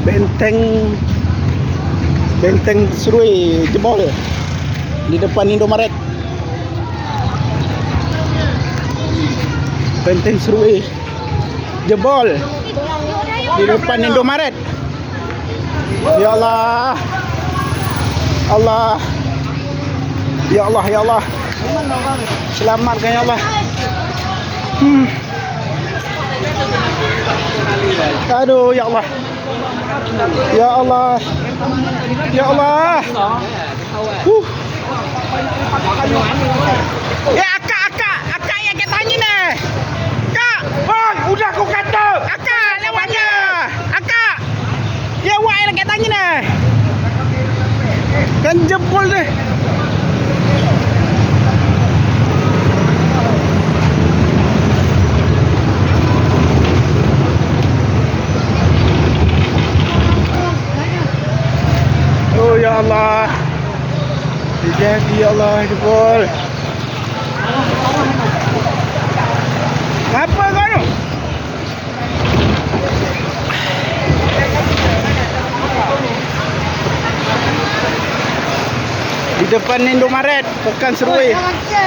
Benteng Benteng Serui jebol di depan Indomaret. Benteng Serui jebol di depan Indomaret. Ya Allah. Allah. Ya Allah, ya Allah. Selamatkan ya Allah. Aduh, ya Allah. Ya Allah. Ya Allah. Ya akak yang kita tanya ni. Kak, Bang, udah aku kata. akak lewatnya. Akak. Ya awak yang kita tanya ni. Kan jebol ni. Oh ya Allah. Jadi ya Allah jebol. Apa kau tu? Di depan Indomaret, Pekan Serui. Jangan tu.